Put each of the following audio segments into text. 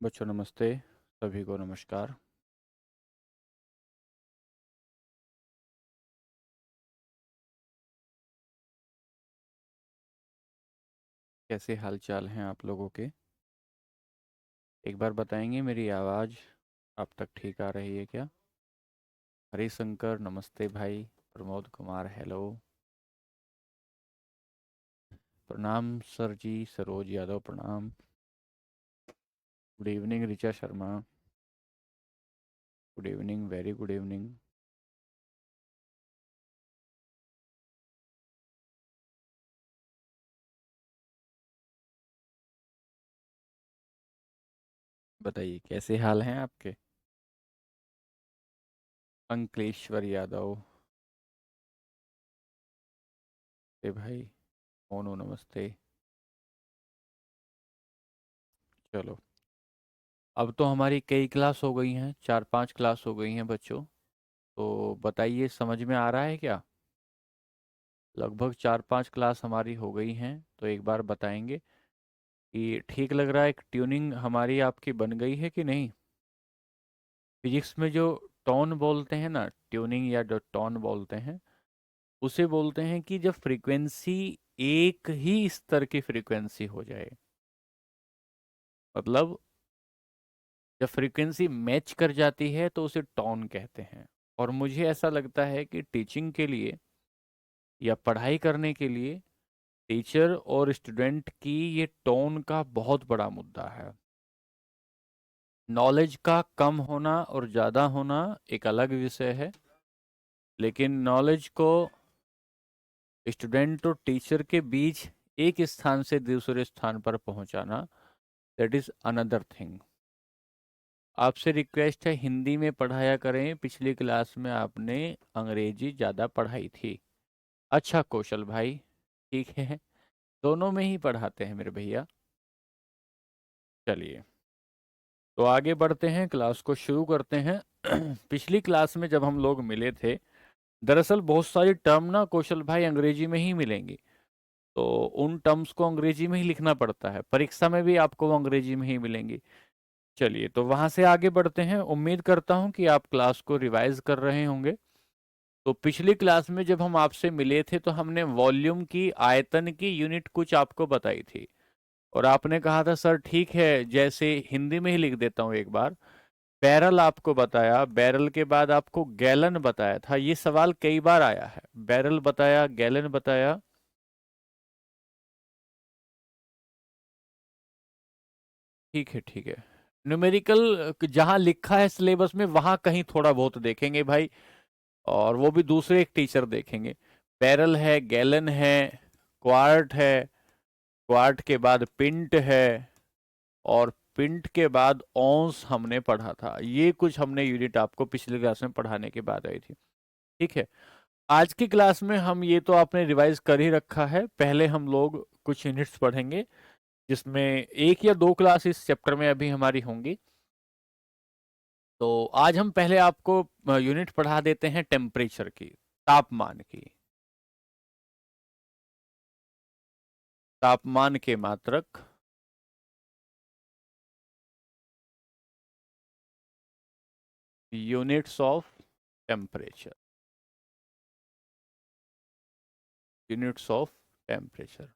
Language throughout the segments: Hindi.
बच्चों नमस्ते। सभी को नमस्कार। कैसे हाल चाल हैं आप लोगों के? एक बार बताएंगे मेरी आवाज़ आप तक ठीक आ रही है क्या? हरिशंकर नमस्ते भाई। प्रमोद कुमार हेलो। प्रणाम सर जी। सरोज यादव प्रणाम। Good evening Richa Sharma. Good evening, very good evening. बताइए कैसे हाल हैं आपके? अंकलेश्वर यादव। ए भाई। मोनू नमस्ते। चलो, अब तो हमारी कई क्लास हो गई हैं, 4-5 क्लास हो गई हैं बच्चों। तो बताइए समझ में आ रहा है क्या? लगभग 4-5 क्लास हमारी हो गई हैं, तो एक बार बताएंगे कि ठीक लग रहा है? एक ट्यूनिंग हमारी आपकी बन गई है कि नहीं? फिजिक्स में जो टोन बोलते हैं ना, ट्यूनिंग या जो टोन बोलते हैं, उसे बोलते हैं कि जब फ्रीक्वेंसी एक ही स्तर की फ्रीक्वेंसी हो जाए, मतलब जब फ्रीक्वेंसी मैच कर जाती है तो उसे टोन कहते हैं। और मुझे ऐसा लगता है कि टीचिंग के लिए या पढ़ाई करने के लिए टीचर और स्टूडेंट की ये टोन का बहुत बड़ा मुद्दा है। नॉलेज का कम होना और ज़्यादा होना एक अलग विषय है, लेकिन नॉलेज को स्टूडेंट और टीचर के बीच एक स्थान से दूसरे स्थान पर पहुंचाना, दैट इज अनदर थिंग। आपसे रिक्वेस्ट है हिंदी में पढ़ाया करें। पिछली क्लास में आपने अंग्रेजी ज़्यादा पढ़ाई थी। अच्छा कौशल भाई, ठीक है, दोनों में ही पढ़ाते हैं मेरे भैया। चलिए, तो आगे बढ़ते हैं, क्लास को शुरू करते हैं। पिछली क्लास में जब हम लोग मिले थे, दरअसल बहुत सारी टर्म ना कौशल भाई अंग्रेजी में ही मिलेंगी। तो उन टर्म्स को अंग्रेजी में ही लिखना पड़ता है, परीक्षा में भी आपको वो अंग्रेजी में ही मिलेंगी। चलिए, तो वहां से आगे बढ़ते हैं। उम्मीद करता हूं कि आप क्लास को रिवाइज कर रहे होंगे। तो पिछली क्लास में जब हम आपसे मिले थे तो हमने वॉल्यूम की, आयतन की यूनिट कुछ आपको बताई थी। और आपने कहा था सर ठीक है, जैसे हिंदी में ही लिख देता हूँ एक बार। बैरल आपको बताया, बैरल के बाद आपको गैलन बताया था। ये सवाल कई बार आया है, बैरल बताया, गैलन बताया। ठीक है, ठीक है। न्यूमेरिकल जहां लिखा है सिलेबस में वहां कहीं थोड़ा बहुत देखेंगे भाई, और वो भी दूसरे एक टीचर देखेंगे। बैरल है, गैलन है, क्वार्ट है, क्वार्ट के बाद पिंट है, और पिंट के बाद औंस हमने पढ़ा था। ये कुछ हमने यूनिट आपको पिछली क्लास में पढ़ाने के बाद आई थी। ठीक है, आज की क्लास में हम, ये तो आपने रिवाइज कर ही रखा है, पहले हम लोग कुछ यूनिट्स पढ़ेंगे, जिसमें एक या दो क्लास इस चैप्टर में अभी हमारी होंगी। तो आज हम पहले आपको यूनिट पढ़ा देते हैं टेम्परेचर की, तापमान की। तापमान के मात्रक, units of temperature, units of temperature.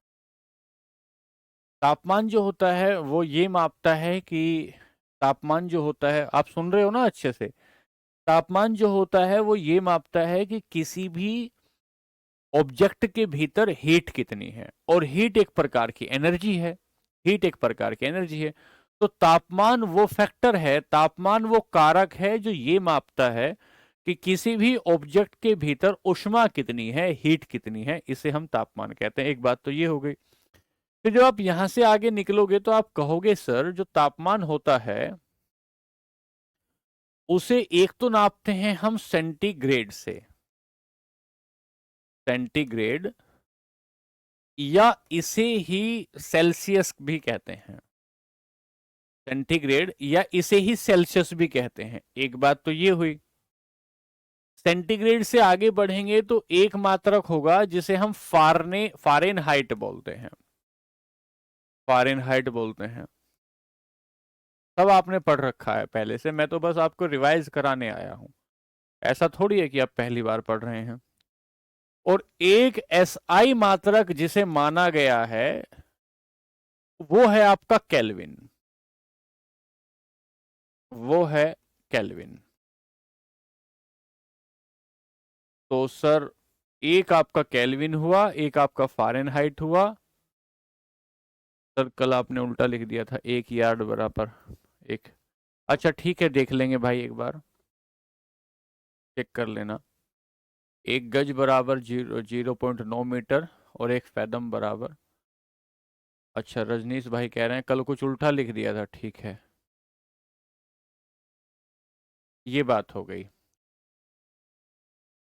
तापमान जो होता है वो ये मापता है कि, तापमान जो होता है, आप सुन रहे हो ना अच्छे से? तापमान जो होता है वो ये मापता है कि किसी भी ऑब्जेक्ट के भीतर हीट कितनी है, और हीट एक प्रकार की एनर्जी है। हीट एक प्रकार की एनर्जी है। तो तापमान वो फैक्टर है, तापमान वो कारक है जो ये मापता है कि किसी भी ऑब्जेक्ट के भीतर ऊष्मा कितनी है, हीट कितनी है। इसे हम तापमान कहते हैं। एक बात तो ये हो गई। फिर जब आप यहां से आगे निकलोगे तो आप कहोगे सर जो तापमान होता है उसे एक तो नापते हैं हम सेंटीग्रेड से, सेंटीग्रेड, या इसे ही सेल्सियस भी कहते हैं। सेंटीग्रेड या इसे ही सेल्सियस भी कहते हैं। एक बात तो ये हुई। सेंटीग्रेड से आगे बढ़ेंगे तो एक मात्रक होगा जिसे हम फारेनहाइट बोलते हैं। फारेनहाइट बोलते हैं। सब आपने पढ़ रखा है पहले से, मैं तो बस आपको रिवाइज कराने आया हूं। ऐसा थोड़ी है कि आप पहली बार पढ़ रहे हैं। और एक एसआई मात्रक जिसे माना गया है वो है आपका केल्विन, वो है केल्विन। तो सर एक आपका केल्विन हुआ, एक आपका फ़ारेनहाइट हुआ। सर कल आपने उल्टा लिख दिया था, 1 यार्ड बराबर एक। अच्छा ठीक है, देख लेंगे भाई, एक बार चेक कर लेना। 1 गज बराबर 0.9 मीटर और 1 फैदम बराबर। अच्छा रजनीश भाई कह रहे हैं कल कुछ उल्टा लिख दिया था, ठीक है, ये बात हो गई।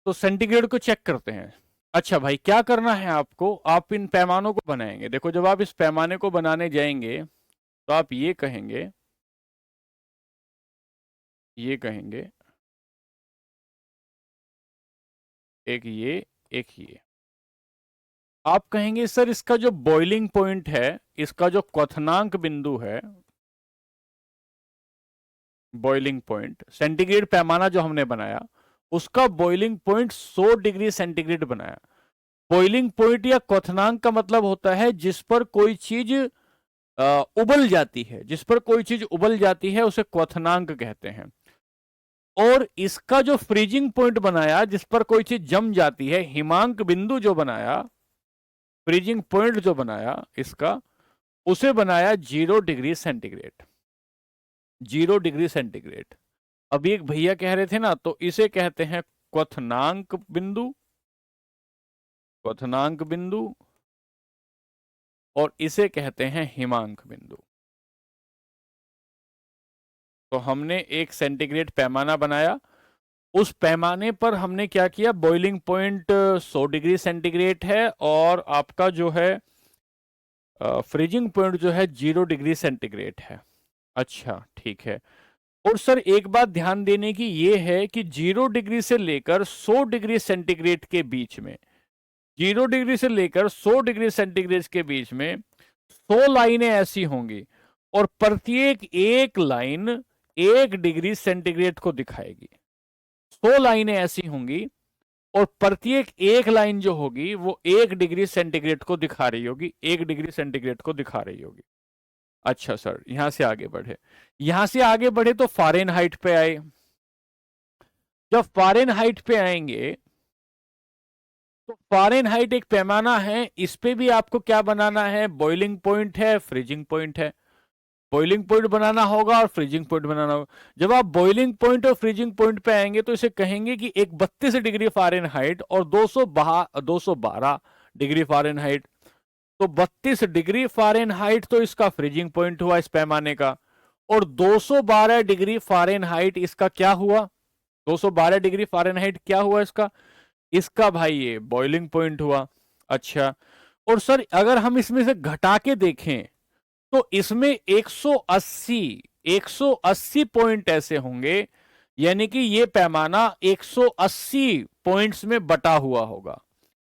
तो सेंटीग्रेड को चेक करते हैं। अच्छा भाई क्या करना है आपको, आप इन पैमानों को बनाएंगे। देखो जब आप इस पैमाने को बनाने जाएंगे तो आप ये कहेंगे, ये कहेंगे, एक ये, एक ये। आप कहेंगे सर इसका जो बॉइलिंग पॉइंट है, इसका जो क्वथनांक बिंदु है, बॉइलिंग पॉइंट, सेंटीग्रेड पैमाना जो हमने बनाया उसका बॉइलिंग पॉइंट 100 डिग्री सेंटीग्रेड बनाया। बॉइलिंग पॉइंट या क्वथनांक का मतलब होता है जिस पर कोई चीज उबल जाती है, जिस पर कोई चीज उबल जाती है उसे क्वथनांक कहते हैं। और इसका जो फ्रीजिंग पॉइंट बनाया, जिस पर कोई चीज जम जाती है, हिमांक बिंदु जो बनाया, फ्रीजिंग पॉइंट जो बनाया इसका, उसे बनाया 0 डिग्री सेंटीग्रेड। 0 degree centigrade. अभी एक भैया कह रहे थे ना, तो इसे कहते हैं क्वथनांक बिंदु, क्वथनांक बिंदु, और इसे कहते हैं हिमांक बिंदु। तो हमने एक सेंटीग्रेड पैमाना बनाया, उस पैमाने पर हमने क्या किया, बॉइलिंग पॉइंट 100 डिग्री सेंटीग्रेड है और आपका जो है फ्रीजिंग पॉइंट जो है 0 डिग्री सेंटीग्रेड है। अच्छा ठीक है। और सर एक बात ध्यान देने की ये है कि 0 डिग्री से लेकर 100 डिग्री सेंटीग्रेड के बीच में, 0 डिग्री से लेकर 100 डिग्री सेंटीग्रेड के बीच में 100 लाइनें ऐसी होंगी और प्रत्येक एक लाइन 1 डिग्री सेंटीग्रेड को दिखाएगी। 100 लाइनें ऐसी होंगी और प्रत्येक एक लाइन जो होगी वो 1 डिग्री सेंटीग्रेड को दिखा रही होगी, 1 डिग्री सेंटीग्रेड को दिखा रही होगी। अच्छा सर यहां से आगे बढ़े, यहां से आगे बढ़े तो फ़ारेनहाइट पे आए। जब फ़ारेनहाइट पे आएंगे तो फ़ारेनहाइट एक पैमाना है, इस पे भी आपको क्या बनाना है, बॉइलिंग पॉइंट है, फ्रीजिंग पॉइंट है। बॉइलिंग पॉइंट बनाना होगा और फ्रीजिंग पॉइंट बनाना होगा। जब आप बॉइलिंग पॉइंट और फ्रीजिंग पॉइंट पे आएंगे तो इसे कहेंगे कि एक 32 डिग्री फ़ारेनहाइट और 212 डिग्री फ़ारेनहाइट। तो 32 डिग्री फ़ारेनहाइट तो इसका फ्रीजिंग पॉइंट हुआ इस पैमाने का, और 212 डिग्री फ़ारेनहाइट इसका क्या हुआ, 212 डिग्री फ़ारेनहाइट क्या हुआ इसका, इसका भाई ये बॉइलिंग पॉइंट हुआ। अच्छा, और सर अगर हम इसमें से घटा के देखें तो इसमें 180 पॉइंट ऐसे होंगे, यानी कि ये पैमाना 180 पॉइंट्स में बटा हुआ होगा।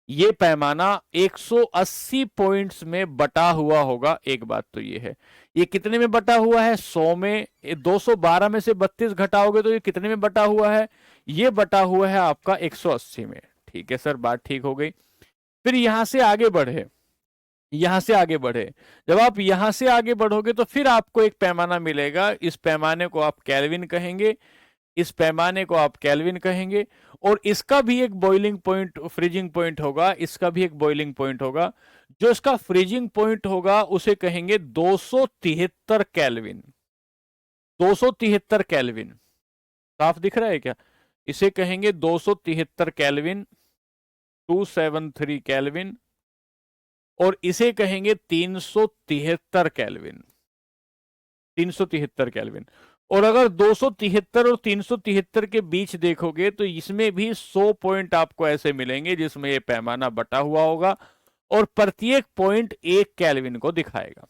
ये पैमाना 180 पॉइंट्स में बटा हुआ होगा। एक बात तो ये है, ये कितने में बटा हुआ है, 100 में। 212 में से 32 घटाओगे तो ये कितने में बटा हुआ है, ये बटा हुआ है आपका 180 में। ठीक है सर, बात ठीक हो गई। फिर यहां से आगे बढ़े, यहां से आगे बढ़े, जब आप यहां से आगे बढ़ोगे तो फिर आपको एक पैमाना मिलेगा, इस पैमाने को आप केल्विन कहेंगे, इस पैमाने को आप केल्विन कहेंगे, और इसका भी एक बॉइलिंग पॉइंट, फ्रीजिंग पॉइंट होगा, इसका भी एक बॉइलिंग पॉइंट होगा। जो इसका फ्रीजिंग पॉइंट होगा उसे कहेंगे 273 केल्विन। 273 केल्विन, साफ दिख रहा है क्या, इसे कहेंगे 273 केल्विन, 273 केल्विन, और इसे कहेंगे 373 केल्विन, 373 केल्विन। और अगर 273 और 373 के बीच देखोगे तो इसमें भी 100 पॉइंट आपको ऐसे मिलेंगे जिसमें ये पैमाना बटा हुआ होगा और प्रत्येक पॉइंट 1 केल्विन को दिखाएगा,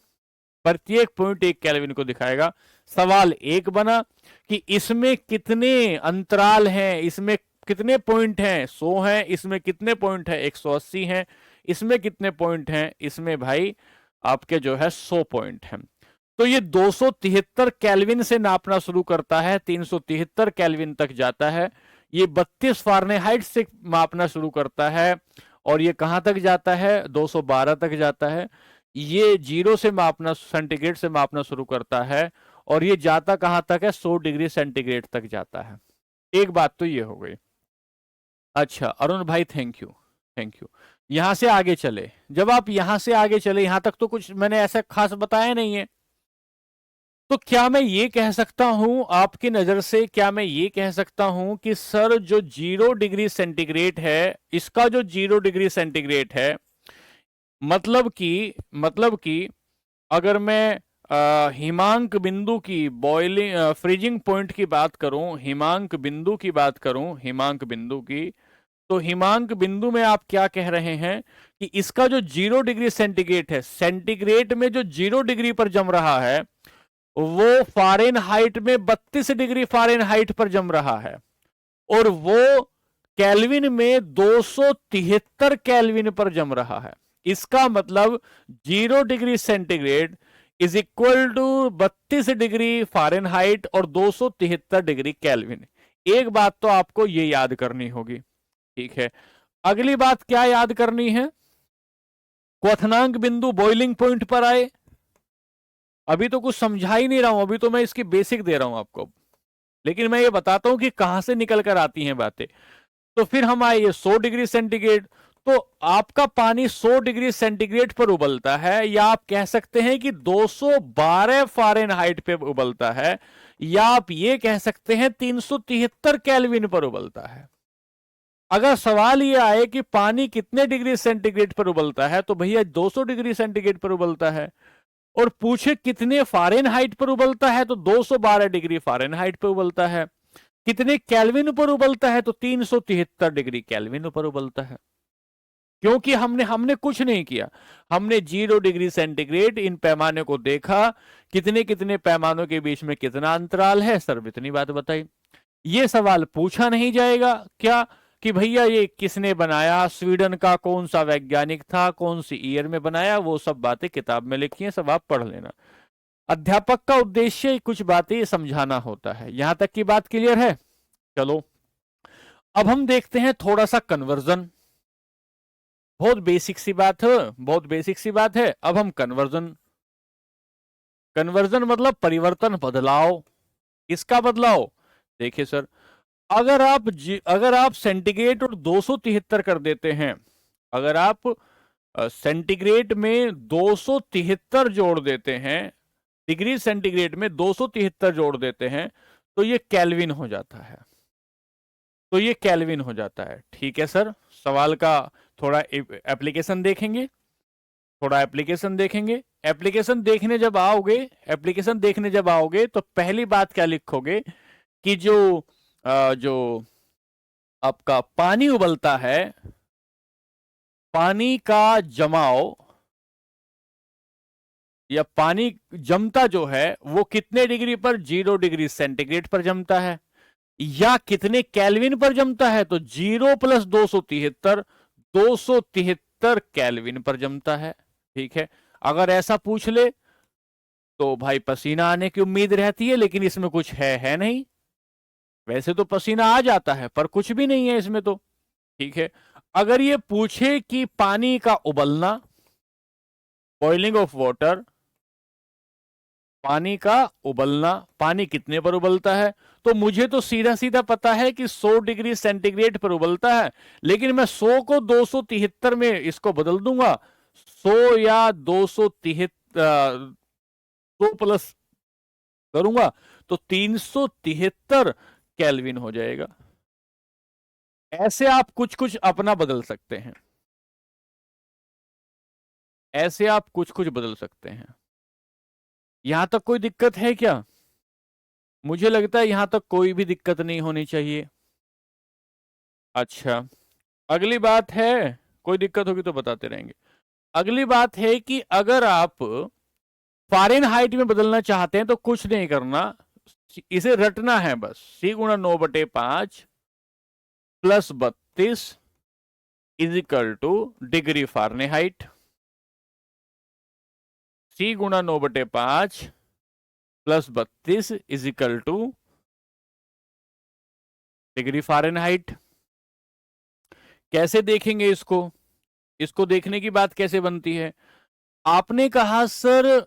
प्रत्येक पॉइंट 1 केल्विन को दिखाएगा। सवाल एक बना कि इसमें कितने अंतराल हैं, इसमें कितने पॉइंट हैं, 100 हैं, इसमें कितने पॉइंट हैं, 180 हैं, इसमें कितने पॉइंट हैं, इसमें भाई आपके जो है 100 पॉइंट हैं। तो ये 273 केल्विन से नापना शुरू करता है, 373 केल्विन तक जाता है। ये 32 फारेनहाइट से मापना शुरू करता है और ये कहां तक जाता है, 212 तक जाता है। ये 0 से मापना, सेंटीग्रेड से मापना शुरू करता है और ये जाता कहां तक है, 100 डिग्री सेंटीग्रेड तक जाता है। एक बात तो ये हो गई। अच्छा अरुण भाई, थैंक यू, थैंक यू। यहां से आगे चले, जब आप यहां से आगे चले, यहां तक तो कुछ मैंने ऐसा खास बताया नहीं है, तो क्या मैं ये कह सकता हूं आपकी नजर से, क्या मैं ये कह सकता हूं कि सर जो 0 डिग्री सेंटीग्रेड है, इसका जो 0 डिग्री सेंटीग्रेड है, मतलब कि अगर मैं हिमांक बिंदु की बॉइलिंग फ्रीजिंग पॉइंट की बात करूं, हिमांक बिंदु की बात करूं, हिमांक बिंदु की, तो हिमांक बिंदु में आप क्या कह रहे हैं कि इसका जो 0 डिग्री सेंटीग्रेड है, सेंटीग्रेड में जो 0 डिग्री पर जम रहा है, वो फारेनहाइट में 32 डिग्री फारेनहाइट पर जम रहा है, और वो केल्विन में 273 केल्विन पर जम रहा है। इसका मतलब 0 degree centigrade is equal to 32 degree Fahrenheit और 273 डिग्री केल्विन। एक बात तो आपको ये याद करनी होगी, ठीक है। अगली बात क्या याद करनी है, क्वथनांक बिंदु बॉइलिंग पॉइंट पर आए। अभी तो कुछ समझा ही नहीं रहा हूं, अभी तो मैं इसकी बेसिक दे रहा हूं आपको, लेकिन मैं ये बताता हूं कि कहां से निकल कर आती हैं बातें। तो फिर हम आए 100 डिग्री सेंटीग्रेड, तो आपका पानी 100 डिग्री सेंटीग्रेड पर उबलता है, या आप कह सकते हैं कि 212 फारेनहाइट पे उबलता है, या आप ये कह सकते हैं 373 केल्विन पर उबलता है। अगर सवाल ये आए कि पानी कितने डिग्री सेंटीग्रेड पर उबलता है, तो भैया 200 डिग्री सेंटीग्रेड पर उबलता है। और पूछे कितने फारेनहाइट पर उबलता है, तो 212 डिग्री फारेनहाइट पर उबलता है। कितने केल्विन पर उबलता है, तो 373 डिग्री केल्विन पर उबलता है। क्योंकि हमने कुछ नहीं किया, हमने 0 डिग्री सेंटीग्रेड इन पैमाने को देखा, कितने कितने पैमानों के बीच में कितना अंतराल है, सर इतनी बात बताई। ये सवाल पूछा नहीं जाएगा क्या कि भैया ये किसने बनाया, स्वीडन का कौन सा वैज्ञानिक था, कौन सी ईयर में बनाया, वो सब बातें किताब में लिखी हैं, सब आप पढ़ लेना। अध्यापक का उद्देश्य कुछ बातें समझाना होता है। यहां तक की बात क्लियर है। चलो अब हम देखते हैं थोड़ा सा कन्वर्जन। बहुत बेसिक सी बात है, बहुत बेसिक सी बात है। अब हम कन्वर्जन, कन्वर्जन मतलब परिवर्तन, बदलाव। इसका बदलाव देखिए सर, अगर आप सेंटीग्रेड और 273 कर देते हैं, अगर आप सेंटीग्रेड में 273 जोड़ देते हैं, डिग्री सेंटीग्रेड में 273 जोड़ देते हैं, तो ये केल्विन हो जाता है, तो ये केल्विन हो जाता है। ठीक है सर, सवाल का थोड़ा एप्लीकेशन देखेंगे, थोड़ा एप्लीकेशन देखेंगे। एप्लीकेशन देखने जब आओगे, एप्लीकेशन देखने जब आओगे, तो पहली बात क्या लिखोगे कि जो आपका पानी उबलता है, पानी का जमाव या पानी जमता जो है, वो कितने डिग्री पर, 0 डिग्री सेंटीग्रेड पर जमता है, या कितने केल्विन पर जमता है, तो 0 प्लस 273, 273 केल्विन पर जमता है। ठीक है, अगर ऐसा पूछ ले तो भाई पसीना आने की उम्मीद रहती है, लेकिन इसमें कुछ है नहीं। वैसे तो पसीना आ जाता है, पर कुछ भी नहीं है इसमें तो। ठीक है, अगर ये पूछे कि पानी का उबलना, बॉइलिंग ऑफ वाटर, पानी का उबलना, पानी कितने पर उबलता है, तो मुझे तो सीधा सीधा पता है कि 100 डिग्री सेंटीग्रेड पर उबलता है, लेकिन मैं 100 को 273 में इसको बदल दूंगा, 100 या 273 2 प्लस करूंगा तो 373 केल्विन हो जाएगा। ऐसे आप कुछ कुछ अपना बदल सकते हैं, ऐसे आप कुछ कुछ बदल सकते हैं। यहां तक कोई दिक्कत है क्या? मुझे लगता है यहां तक कोई भी दिक्कत नहीं होनी चाहिए। अच्छा, अगली बात है, कोई दिक्कत होगी तो बताते रहेंगे। अगली बात है कि अगर आप फारेनहाइट में बदलना चाहते हैं तो कुछ नहीं करना, इसे रटना है बस। C गुणा 9/5 plus 32 is equal two degree Fahrenheit. C गुणा 9/5 plus 32 is equal two degree Fahrenheit. कैसे देखेंगे इसको? इसको देखने की बात कैसे बनती है? आपने कहा सर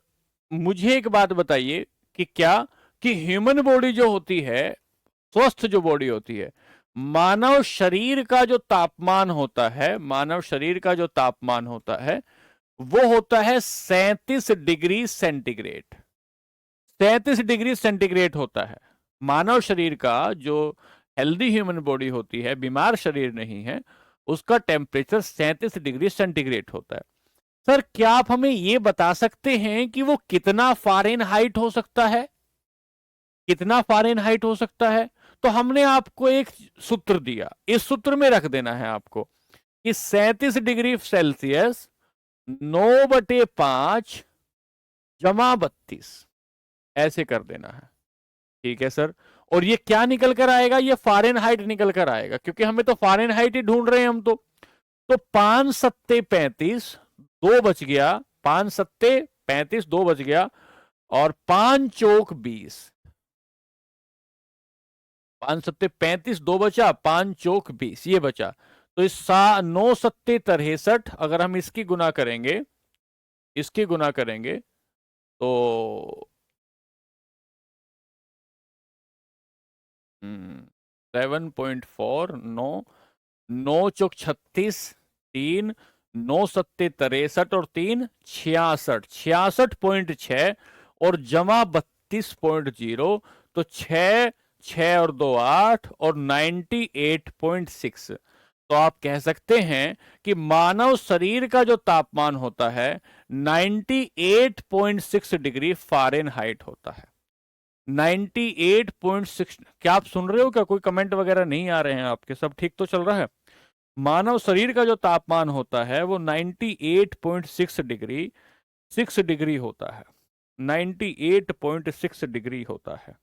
मुझे एक बात बताइए कि क्या कि ह्यूमन बॉडी जो होती है, स्वस्थ जो बॉडी होती है, मानव शरीर का जो तापमान होता है, मानव शरीर का जो तापमान होता है वो होता है 37 डिग्री सेंटीग्रेड। 37 डिग्री सेंटीग्रेड होता है मानव शरीर का। जो हेल्दी ह्यूमन बॉडी होती है, बीमार शरीर नहीं है, उसका टेम्परेचर 37 डिग्री सेंटीग्रेड होता है। सर क्या आप हमें यह बता सकते हैं कि वो कितना फ़ारेनहाइट हो सकता है? कितना फ़ारेनहाइट हो सकता है? तो हमने आपको एक सूत्र दिया, इस सूत्र में रख देना है आपको कि 37 डिग्री सेल्सियस 9/5 जमा 32, ऐसे कर देना है। ठीक है सर। और ये क्या निकल कर आएगा? ये फ़ारेनहाइट निकल कर आएगा, क्योंकि हमें तो फ़ारेनहाइट ही ढूंढ रहे हैं हम तो 5 सत्ते 35, 2 बच गया, 5 सत्ते 35, 2 बच गया, और 5 चौक 20, 5 सत्ते 35, 2 बचा, 5 चौक 20, ये बचा। तो इस 9 सत्ते 63, अगर हम इसकी गुना करेंगे, इसकी गुना करेंगे तो 7.4, 9 चौक 36, 3 9 सत्ते 63 और 3 66, 66.6 और जमा 32.0, तो 6 6 और 2 8 और 98.6। तो आप कह सकते हैं कि मानव शरीर का जो तापमान होता है 98.6 डिग्री फ़ारेनहाइट होता है। 98.6। क्या आप सुन रहे हो? क्या कोई कमेंट वगैरह नहीं आ रहे हैं आपके? सब ठीक तो चल रहा है? मानव शरीर का जो तापमान होता है वो 98.6 डिग्री 6 डिग्री होता है। 98.6 डिग्री होता है।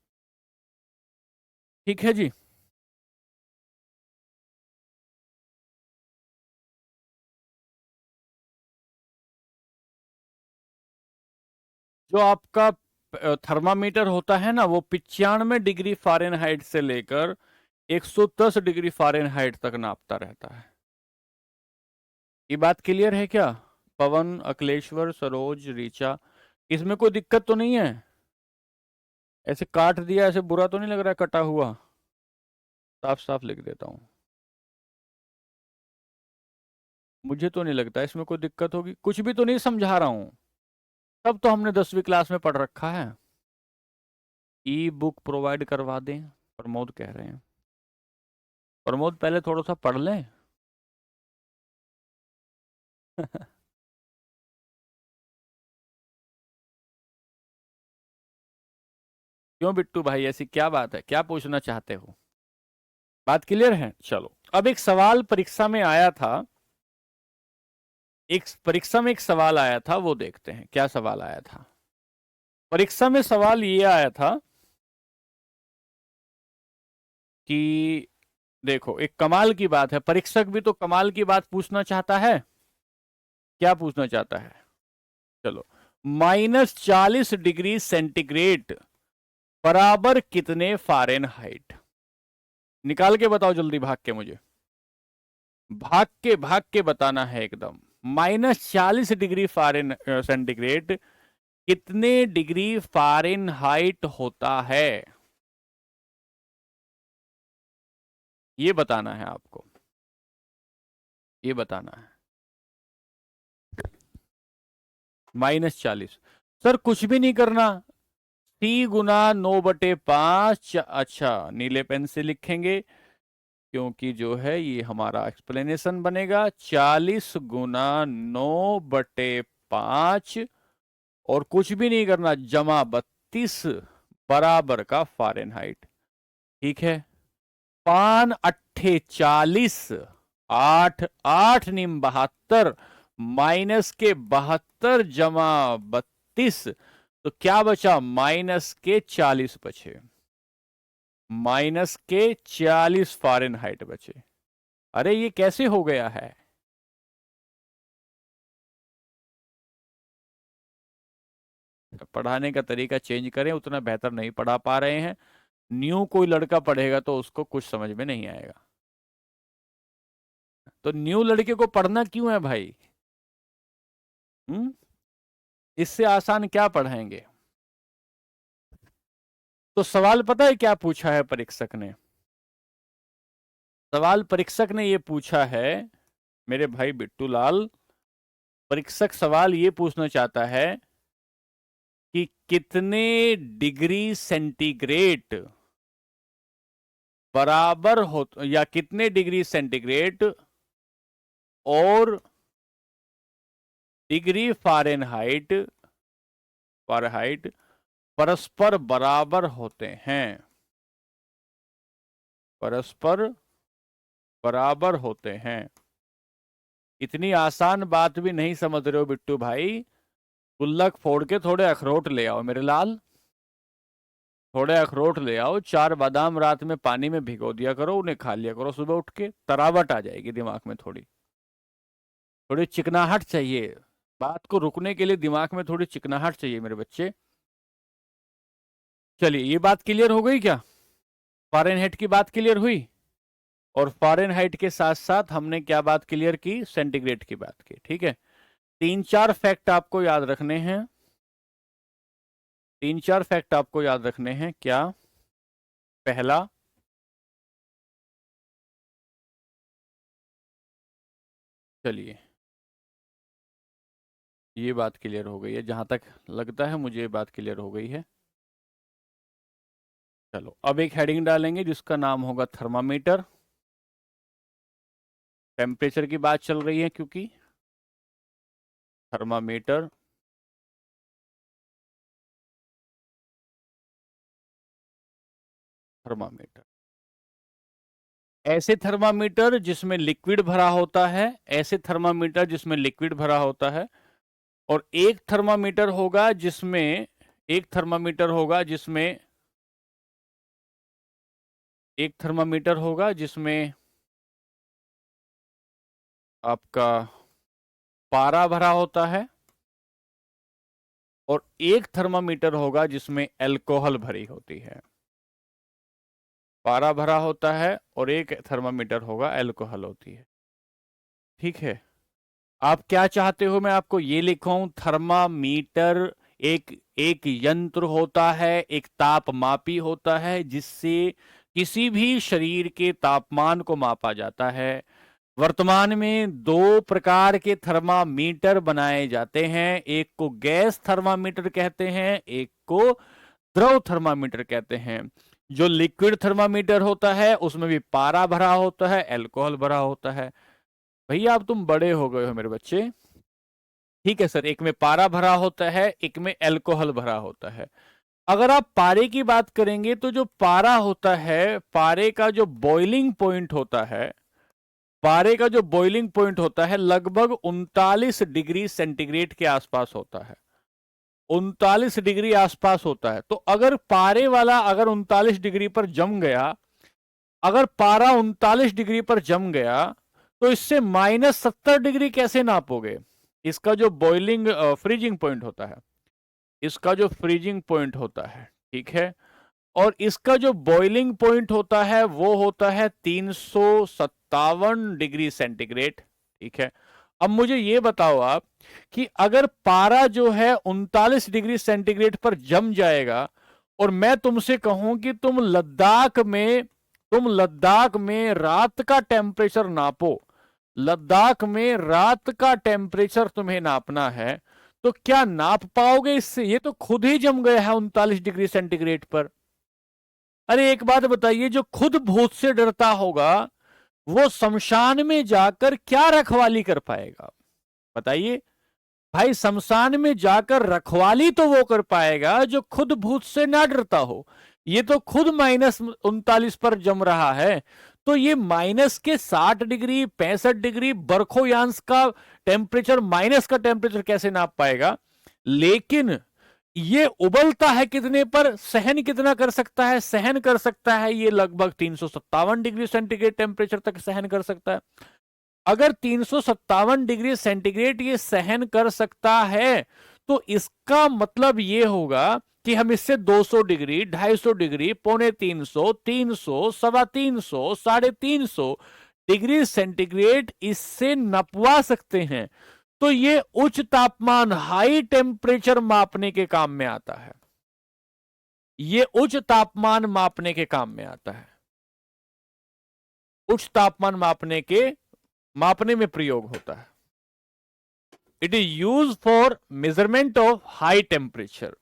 ठीक है जी। जो आपका थर्मामीटर होता है ना, वो 95 डिग्री फ़ारेनहाइट से लेकर 110 डिग्री फ़ारेनहाइट तक नापता रहता है। ये बात क्लियर है क्या? पवन, अखिलेश्वर, सरोज, रीचा, इसमें कोई दिक्कत तो नहीं है? ऐसे काट दिया, ऐसे बुरा तो नहीं लग रहा है कटा हुआ? साफ साफ लिख देता हूं। मुझे तो नहीं लगता इसमें कोई दिक्कत होगी, कुछ भी तो नहीं समझा रहा हूं। तब तो हमने 10वीं क्लास में पढ़ रखा है। ई बुक प्रोवाइड करवा दें, प्रमोद कह रहे हैं। प्रमोद पहले थोड़ा सा पढ़ लें। क्यों बिट्टू भाई, ऐसी क्या बात है? क्या पूछना चाहते हो? बात क्लियर है? चलो, अब एक सवाल परीक्षा में आया था, एक परीक्षा में एक सवाल आया था, वो देखते हैं क्या सवाल आया था। परीक्षा में सवाल ये आया था कि देखो, एक कमाल की बात है, परीक्षक भी तो कमाल की बात पूछना चाहता है। क्या पूछना चाहता है? चलो, -40 डिग्री सेंटीग्रेड बराबर कितने फ़ारेनहाइट? निकाल के बताओ जल्दी, भाग के, मुझे भाग के बताना है एकदम। -40 डिग्री फ़ारेन सेंटीग्रेड कितने डिग्री फ़ारेनहाइट होता है? ये बताना है आपको, ये बताना है। -40। सर कुछ भी नहीं करना, सी गुना 9/5। अच्छा, नीले पेन से लिखेंगे, क्योंकि जो है ये हमारा एक्सप्लेनेशन बनेगा। 40 गुना 9/5 और कुछ भी नहीं करना, जमा 32 बराबर का फ़ारेनहाइट। ठीक है। 5 अट्ठे 40, 8 8 निम 72, माइनस के 72 जमा 32, तो क्या बचा? -40 बचे, -40 फ़ारेनहाइट बचे। अरे ये कैसे हो गया है? पढ़ाने का तरीका चेंज करें, उतना बेहतर नहीं पढ़ा पा रहे हैं। न्यू कोई लड़का पढ़ेगा तो उसको कुछ समझ में नहीं आएगा। तो न्यू लड़के को पढ़ना क्यों है भाई? इससे आसान क्या पढ़ाएंगे? तो सवाल पता है क्या पूछा है परीक्षक ने? सवाल परीक्षक ने ये पूछा है मेरे भाई बिट्टू लाल, परीक्षक सवाल ये पूछना चाहता है कि कितने डिग्री सेंटीग्रेड बराबर हो, या कितने डिग्री सेंटीग्रेड और डिग्री फ़ारेनहाइट परस्पर बराबर होते हैं, परस्पर बराबर होते हैं। इतनी आसान बात भी नहीं समझ रहे हो बिट्टू भाई? गुल्लक फोड़ के थोड़े अखरोट ले आओ मेरे लाल, थोड़े अखरोट ले आओ, 4 बादाम रात में पानी में भिगो दिया करो, उन्हें खा लिया करो सुबह उठ के, तरावट आ जाएगी दिमाग में, थोड़ी थोड़ी चिकनाहट चाहिए, बात को रुकने के लिए दिमाग में थोड़ी चिकनाहट चाहिए मेरे बच्चे। चलिए ये बात क्लियर हो गई क्या? फ़ारेनहाइट की बात क्लियर हुई, और फ़ारेनहाइट के साथ साथ हमने क्या बात क्लियर की? सेंटीग्रेड की बात की। ठीक है, 3-4 फैक्ट आपको याद रखने हैं, 3-4 फैक्ट आपको याद रखने हैं। क्या? पहला, चलिए ये बात क्लियर हो गई है, जहां तक लगता है मुझे ये बात क्लियर हो गई है। चलो अब एक हेडिंग डालेंगे जिसका नाम होगा थर्मामीटर। टेम्परेचर की बात चल रही है क्योंकि थर्मामीटर, थर्मामीटर, ऐसे थर्मामीटर जिसमें लिक्विड भरा होता है, ऐसे थर्मामीटर जिसमें लिक्विड भरा होता है, और एक थर्मामीटर होगा जिसमें, एक थर्मामीटर होगा जिसमें, एक थर्मामीटर होगा जिसमें आपका पारा भरा होता है, और एक थर्मामीटर होगा जिसमें अल्कोहल भरी होती है। पारा भरा होता है और एक थर्मामीटर होगा अल्कोहल होती है। ठीक है, आप क्या चाहते हो मैं आपको ये लिखूं? थर्मामीटर एक एक यंत्र होता है, एक तापमापी होता है जिससे किसी भी शरीर के तापमान को मापा जाता है। वर्तमान में 2 प्रकार के थर्मामीटर बनाए जाते हैं, एक को गैस थर्मामीटर कहते हैं, एक को द्रव थर्मामीटर कहते हैं। जो लिक्विड थर्मामीटर होता है उसमें भी पारा भरा होता है, अल्कोहल भरा होता है। भैया अब तुम बड़े हो गए हो मेरे बच्चे। ठीक है सर, एक में पारा भरा होता है, एक में अल्कोहल भरा होता है। अगर आप पारे की बात करेंगे तो जो पारा होता है, पारे का जो बॉइलिंग पॉइंट होता है, पारे का जो बॉइलिंग पॉइंट होता है लगभग 39 डिग्री सेंटीग्रेड के आसपास होता है, 39 डिग्री आसपास होता है। तो अगर पारे वाला अगर 39 डिग्री पर जम गया, अगर पारा 39 डिग्री पर जम गया, तो इससे -70 डिग्री कैसे नापोगे? इसका जो बॉइलिंग फ्रीजिंग पॉइंट होता है, इसका जो फ्रीजिंग पॉइंट होता है, ठीक है, और इसका जो बॉइलिंग पॉइंट होता है वो होता है 357 डिग्री सेंटीग्रेड। ठीक है, अब मुझे ये बताओ आप कि अगर पारा जो है 39 डिग्री सेंटीग्रेड पर जम जाएगा, और मैं तुमसे कहूं कि तुम लद्दाख में रात का टेम्परेचर नापो, लद्दाख में रात का टेम्परेचर तुम्हें नापना है, तो क्या नाप पाओगे इससे? ये तो खुद ही जम गया है 39 डिग्री सेंटीग्रेड पर। अरे एक बात बताइए, जो खुद भूत से डरता होगा वो शमशान में जाकर क्या रखवाली कर पाएगा? बताइए भाई, शमशान में जाकर रखवाली तो वो कर पाएगा जो खुद भूत से ना डरता हो। ये तो खुद -39 पर जम रहा है, तो ये माइनस के 60 डिग्री 65 डिग्री बरखोयांश का टेम्परेचर, माइनस का टेम्परेचर कैसे नाप पाएगा? लेकिन ये उबलता है कितने पर, सहन कितना कर सकता है? सहन कर सकता है ये लगभग 357 डिग्री सेंटीग्रेड टेम्परेचर तक सहन कर सकता है। अगर 357 डिग्री सेंटीग्रेड ये सहन कर सकता है, तो इसका मतलब ये होगा कि हम इससे 200 डिग्री, 250 डिग्री, 350, 300, 350, 350 डिग्री सेंटीग्रेड इससे नपवा सकते हैं। तो ये उच्च तापमान, हाई टेम्परेचर मापने के काम में आता है। ये उच्च तापमान मापने के काम में आता है। उच्च तापमान मापने में प्रयोग होता है। It is use for measurement of high temperature.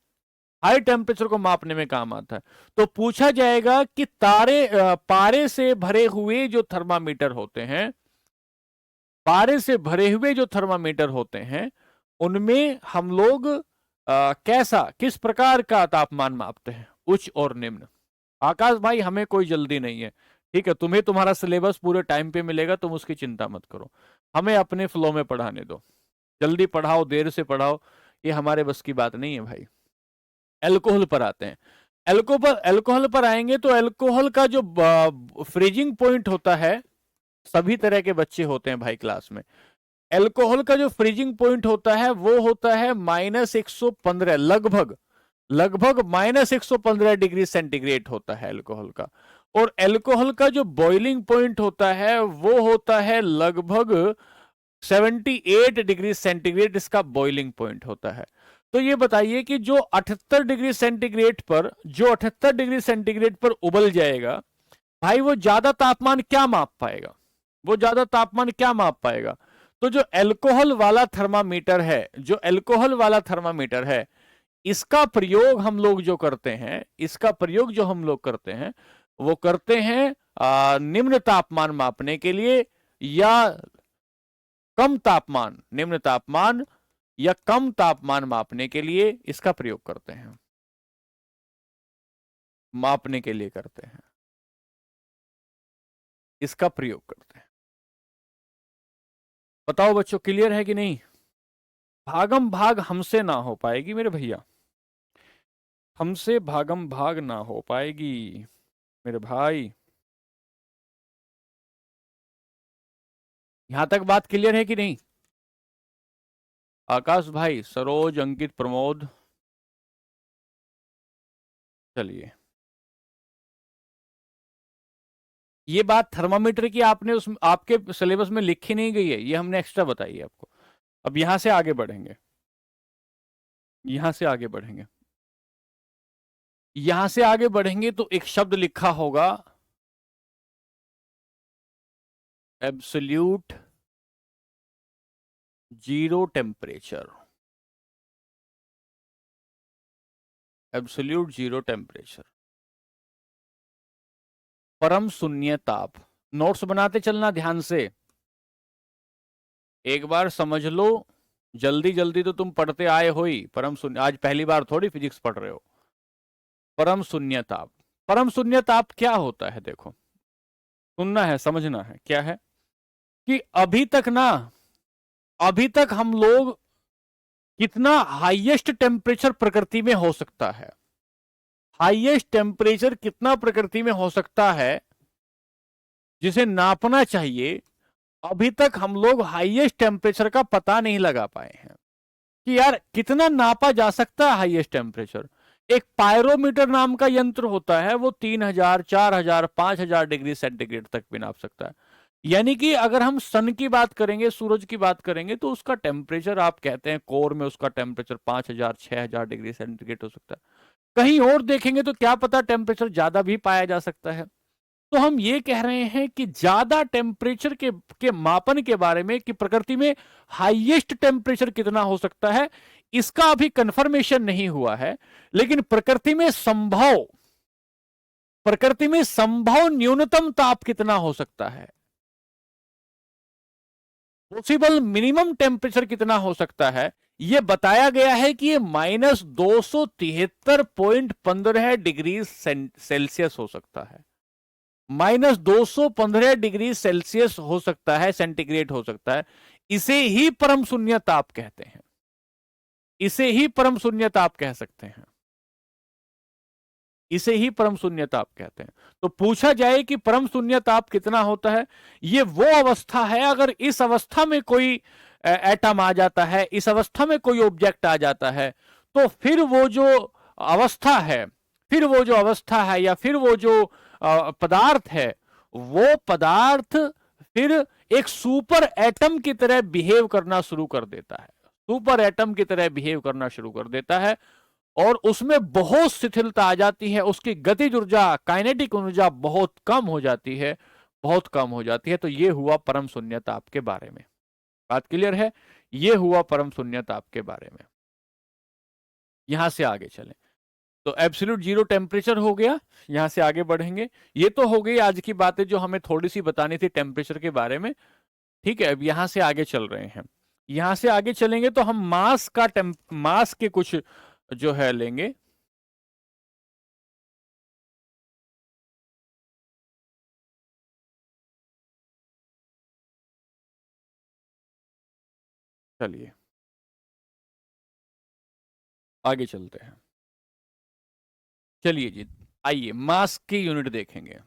High temperature को मापने में काम आता है। तो पूछा जाएगा कि पारे से भरे हुए जो थर्मामीटर होते हैं, पारे से भरे हुए जो थर्मामीटर होते हैं, उनमें हम लोग किस प्रकार का तापमान मापते हैं, उच्च और निम्न। आकाश भाई हमें कोई जल्दी नहीं है, ठीक है, तुम्हें तुम्हारा सिलेबस पूरे टाइम पे मिलेगा, तुम उसकी चिंता मत करो, हमें अपने फ्लो में पढ़ाने दो। जल्दी पढ़ाओ, देर से पढ़ाओ, ये हमारे बस की बात नहीं है भाई। अल्कोहल पर आते हैं। अल्कोहल पर आएंगे तो अल्कोहल का जो फ्रीजिंग पॉइंट होता है, सभी तरह के बच्चे होते हैं भाई क्लास में। अल्कोहल का जो फ्रीजिंग पॉइंट होता है वो होता है -115, लगभग -115 डिग्री सेंटीग्रेड होता है अल्कोहल का। और अल्कोहल का जो बॉइलिंग पॉइंट होता है वो होता है लगभग 78 डिग्री सेंटीग्रेड, इसका बॉइलिंग पॉइंट होता है। तो ये बताइए कि जो 78 डिग्री सेंटीग्रेड पर उबल जाएगा भाई, वो ज्यादा तापमान क्या माप पाएगा? तो जो अल्कोहल वाला थर्मामीटर है, इसका प्रयोग हम लोग जो करते हैं, वो करते हैं निम्न तापमान मापने के लिए, या कम तापमान, निम्न तापमान या कम तापमान मापने के लिए इसका प्रयोग करते हैं, मापने के लिए करते हैं, इसका प्रयोग करते हैं। बताओ बच्चों, क्लियर है कि नहीं? भागम भाग हमसे ना हो पाएगी मेरे भैया, हमसे भागम भाग ना हो पाएगी मेरे भाई। यहां तक बात क्लियर है कि नहीं? आकाश भाई, सरोज, अंकित, प्रमोद, चलिए। ये बात थर्मामीटर की आपने आपके सिलेबस में लिखी नहीं गई है, ये हमने एक्स्ट्रा बताई है आपको। अब यहां से आगे बढ़ेंगे, तो एक शब्द लिखा होगा एब्सोल्यूट जीरो टेम्परेचर। परम शून्य ताप। नोट्स बनाते चलना ध्यान से, एक बार समझ लो, जल्दी जल्दी तो तुम पढ़ते आए हो ही। परम शून्य, आज पहली बार थोड़ी फिजिक्स पढ़ रहे हो। परम शून्य ताप क्या होता है? देखो, सुनना है, समझना है, क्या है कि अभी तक हम लोग कितना हाईएस्ट टेम्परेचर प्रकृति में हो सकता है, हाईएस्ट टेम्परेचर कितना प्रकृति में हो सकता है जिसे नापना चाहिए, अभी तक हम लोग हाईएस्ट टेम्परेचर का पता नहीं लगा पाए हैं कि यार कितना नापा जा सकता है हाईएस्ट टेम्परेचर। एक पायरोमीटर नाम का यंत्र होता है, वो 3000, 4000, 5000 डिग्री सेंटीग्रेड तक भी नाप सकता है। यानी कि अगर हम सन की बात करेंगे, सूरज की बात करेंगे, तो उसका टेम्परेचर आप कहते हैं कोर में उसका टेम्परेचर 5000, 6000 डिग्री सेंटीग्रेड हो सकता है। कहीं और देखेंगे तो क्या पता टेम्परेचर ज्यादा भी पाया जा सकता है। तो हम ये कह रहे हैं कि ज्यादा टेम्परेचर के मापन के बारे में, कि प्रकृति में हाईएस्ट टेम्परेचर कितना हो सकता है, इसका अभी कंफर्मेशन नहीं हुआ है। लेकिन प्रकृति में संभव न्यूनतम ताप कितना हो सकता है, पॉसिबल मिनिमम टेम्परेचर कितना हो सकता है, यह बताया गया है कि ये -273.15 डिग्री सेल्सियस हो सकता है। -215 डिग्री सेल्सियस हो सकता है, सेंटीग्रेड हो सकता है। इसे ही परम शून्य ताप कहते हैं, इसे ही परम शून्य ताप कह सकते हैं, इसे ही परम शून्य ताप कहते हैं। तो पूछा जाए कि परम शून्य ताप कितना होता है, यह वो अवस्था है, अगर इस अवस्था में कोई एटम आ जाता है, इस अवस्था में कोई ऑब्जेक्ट आ जाता है, तो फिर वो जो अवस्था है, या फिर वो जो पदार्थ है, वो पदार्थ फिर एक सुपर एटम की तरह बिहेव करना शुरू कर देता है, सुपर एटम की तरह बिहेव करना शुरू कर देता है, और उसमें बहुत शिथिलता आ जाती है, उसकी गतिज ऊर्जा, काइनेटिक ऊर्जा बहुत कम हो जाती है, बहुत कम हो जाती है। तो ये हुआ परम शून्यता आपके बारे में। बात क्लियर है? ये हुआ परम शून्यता आपके बारे में। यहां से आगे चलें तो एब्सोल्यूट जीरो टेम्परेचर हो गया, यहां से आगे बढ़ेंगे। ये तो हो गई आज की बातें जो हमें थोड़ी सी बतानी थी टेम्परेचर के बारे में, ठीक है। अब यहां से आगे चल रहे हैं, यहां से आगे चलेंगे तो हम मास के कुछ जो है लेंगे। चलिए आगे चलते हैं। चलिए जी, आइए मास की यूनिट देखेंगे,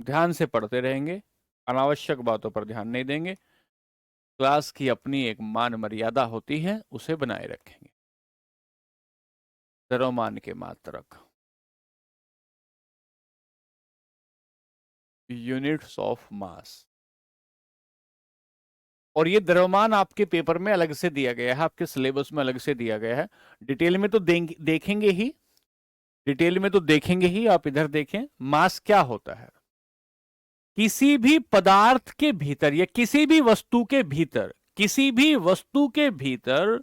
ध्यान से पढ़ते रहेंगे, अनावश्यक बातों पर ध्यान नहीं देंगे। क्लास की अपनी एक मान मर्यादा होती है, उसे बनाए रखेंगे। द्रव्यमान के मात्रक, यूनिट्स ऑफ मास। और ये द्रव्यमान आपके पेपर में अलग से दिया गया है, आपके सिलेबस में अलग से दिया गया है। डिटेल में तो देखेंगे ही, डिटेल में तो देखेंगे ही। आप इधर देखें, मास क्या होता है। किसी भी पदार्थ के भीतर या किसी भी वस्तु के भीतर, किसी भी वस्तु के भीतर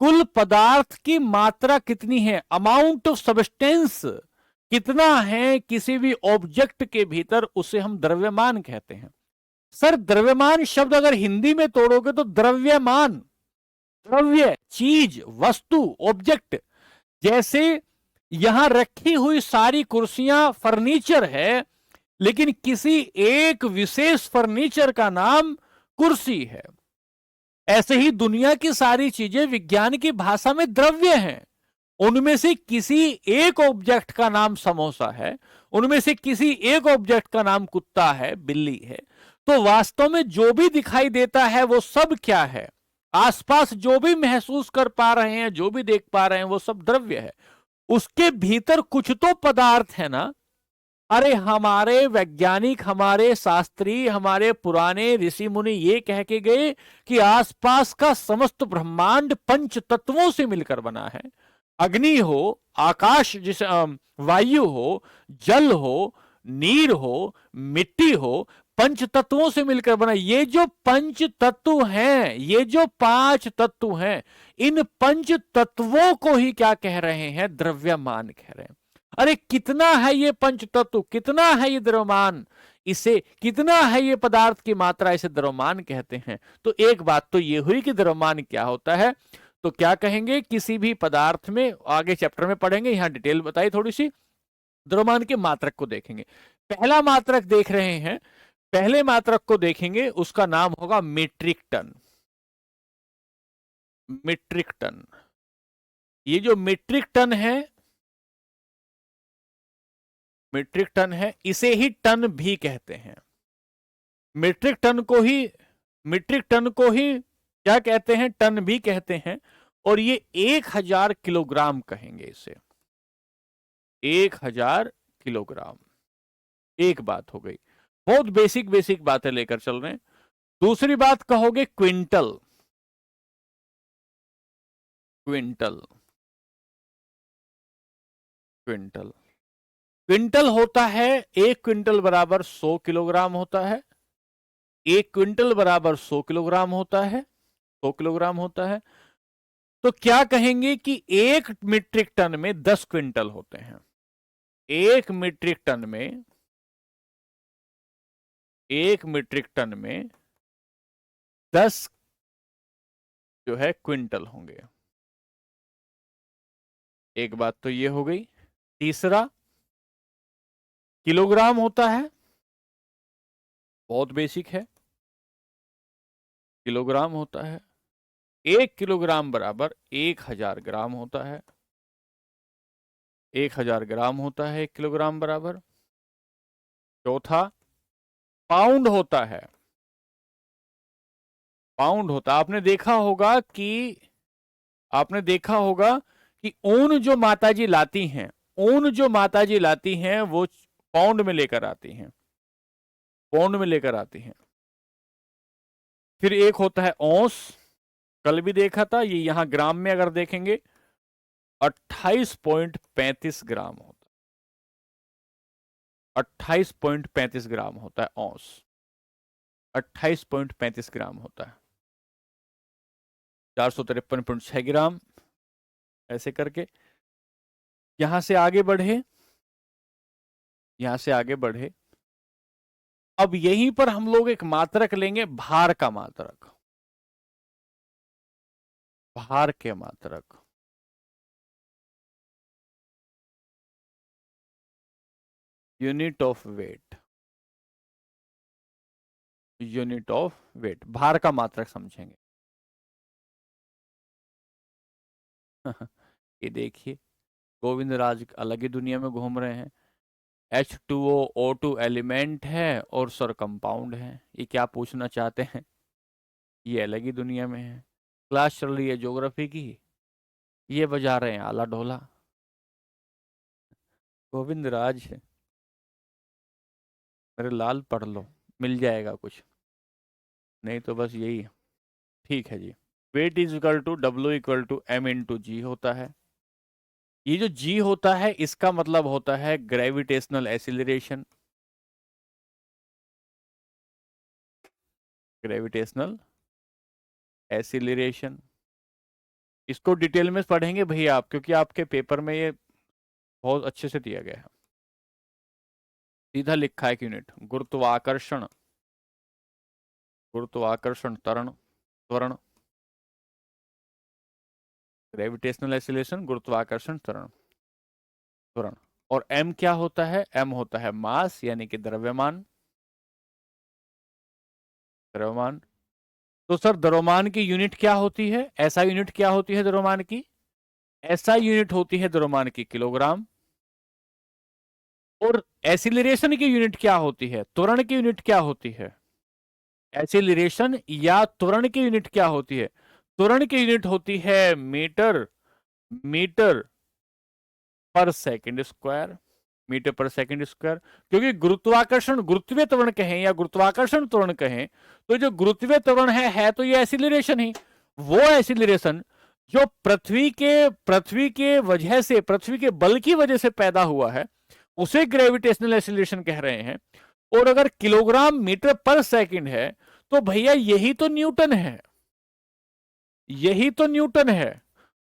कुल पदार्थ की मात्रा कितनी है, अमाउंट ऑफ सब्सटेंस कितना है किसी भी ऑब्जेक्ट के भीतर, उसे हम द्रव्यमान कहते हैं। सर द्रव्यमान शब्द अगर हिंदी में तोड़ोगे तो द्रव्यमान, द्रव्य, चीज, वस्तु, ऑब्जेक्ट। जैसे यहां रखी हुई सारी कुर्सियां फर्नीचर है, लेकिन किसी एक विशेष फर्नीचर का नाम कुर्सी है। ऐसे ही दुनिया की सारी चीजें विज्ञान की भाषा में द्रव्य हैं। उनमें से किसी एक ऑब्जेक्ट का नाम समोसा है, उनमें से किसी एक ऑब्जेक्ट का नाम कुत्ता है, बिल्ली है। तो वास्तव में जो भी दिखाई देता है वो सब क्या है, आसपास जो भी महसूस कर पा रहे हैं, जो भी देख पा रहे हैं, वो सब द्रव्य है। उसके भीतर कुछ तो पदार्थ है ना। अरे हमारे वैज्ञानिक, हमारे शास्त्री, हमारे पुराने ऋषि मुनि ये कह के गए कि आसपास का समस्त ब्रह्मांड पंच तत्वों से मिलकर बना है। अग्नि हो, आकाश जिसे वायु हो, जल हो, नीर हो, मिट्टी हो, पंच तत्वों से मिलकर बना। ये जो पंच तत्व हैं, ये जो पांच तत्व हैं, इन पंच तत्वों को ही क्या कह रहे हैं, द्रव्यमान कह रहे हैं। अरे कितना है ये पंच तत्व, कितना है ये द्रव्यमान, इसे कितना है ये पदार्थ की मात्रा, इसे द्रव्यमान कहते हैं। तो एक बात तो ये हुई कि द्रव्यमान क्या होता है। तो क्या कहेंगे, किसी भी पदार्थ में, आगे चैप्टर में पढ़ेंगे, यहां डिटेल बताई थोड़ी सी। द्रव्यमान के मात्रक को देखेंगे। पहला मात्रक देख रहे हैं, पहले मात्रक को देखेंगे, उसका नाम होगा मीट्रिक टन। मीट्रिक टन, ये जो मीट्रिक टन है, मीट्रिक टन है, इसे ही टन भी कहते हैं। मीट्रिक टन को ही, मीट्रिक टन को ही क्या कहते हैं, टन भी कहते हैं। और ये 1000 किलोग्राम कहेंगे इसे, 1000 किलोग्राम। एक बात हो गई, बहुत बेसिक बेसिक बातें लेकर चल रहे हैं। दूसरी बात कहोगे क्विंटल, क्विंटल, क्विंटल, क्विंटल होता है, एक क्विंटल बराबर 100 किलोग्राम होता है। एक क्विंटल बराबर 100 किलोग्राम होता है, 100 किलोग्राम होता है। तो क्या कहेंगे कि एक मीट्रिक टन में 10 क्विंटल होते हैं। एक मीट्रिक टन में, एक मीट्रिक टन में 10 जो है क्विंटल होंगे। एक बात तो ये हो गई। तीसरा किलोग्राम होता है, बहुत बेसिक है, किलोग्राम होता है। 1 किलोग्राम बराबर 1000 ग्राम होता है। 1000 ग्राम होता है 1 किलोग्राम बराबर। चौथा पाउंड होता है। पाउंड होता है। आपने देखा होगा कि ऊन जो माताजी लाती हैं, ऊन जो माताजी लाती हैं वो पाउंड में लेकर आती हैं, पाउंड में लेकर आती हैं। फिर एक होता है औंस, कल भी देखा था, ये यहां ग्राम में अगर देखेंगे 28.35 ग्राम होता है, 28.35 ग्राम होता है औंस, 28.35 ग्राम होता है, 453.6 ग्राम, ऐसे करके। यहां से आगे बढ़े, यहां से आगे बढ़े, अब यहीं पर हम लोग एक मात्रक लेंगे, भार का मात्रक, भार के मात्रक। Unit of weight, unit of weight, भार का मात्रक समझेंगे। ये देखिए, गोविंद राज अलग ही दुनिया में घूम रहे हैं। H2O O2 एलिमेंट है और सर कंपाउंड है, ये क्या पूछना चाहते हैं? ये अलग ही दुनिया में है। क्लास चल रही है ज्योग्राफी की, ये बजा रहे हैं आला ढोला। गोविंद राज, मेरे लाल पढ़ लो, मिल जाएगा कुछ, नहीं तो बस यही है। ठीक है जी। Weight is equal to W equal to M into g होता है। ये जो जी होता है इसका मतलब होता है ग्रेविटेशनल एसिलरेशन, ग्रेविटेशनल एसिलरेशन। इसको डिटेल में पढ़ेंगे भैया आप, क्योंकि आपके पेपर में ये बहुत अच्छे से दिया गया है। सीधा लिखा है कि यूनिट गुरुत्वाकर्षण, गुरुत्वाकर्षण त्वरण, त्वरण, ग्रेविटेशनल एसिलेशन, गुरुत्वाकर्षण त्वरण, त्वरण। और एम क्या होता है? एम होता है मास, यानी कि द्रव्यमान, द्रव्यमान। तो सर द्रव्यमान की यूनिट क्या होती है? ऐसा यूनिट क्या होती है द्रव्यमान की? ऐसा यूनिट होती है द्रव्यमान की किलोग्राम। और एसिलरेशन की यूनिट क्या होती है? त्वरण की यूनिट क्या होती है? एसिलरेशन या त्वरण की यूनिट क्या होती है? त्वरण की यूनिट होती है मीटर, मीटर पर सेकंड स्क्वायर, मीटर पर सेकंड स्क्वायर। क्योंकि गुरुत्वाकर्षण, गुरुत्वीय त्वरण कहें या गुरुत्वाकर्षण त्वरण कहें, तो जो गुरुत्वीय त्वरण है तो ये एसिलरेशन ही, वो एसिलरेशन जो पृथ्वी के वजह से, पृथ्वी के बल की वजह से पैदा हुआ है, उसे ग्रेविटेशनल एसिलरेशन कह रहे हैं। और अगर किलोग्राम मीटर पर सेकंड है, तो भैया यही तो न्यूटन है, यही तो न्यूटन है।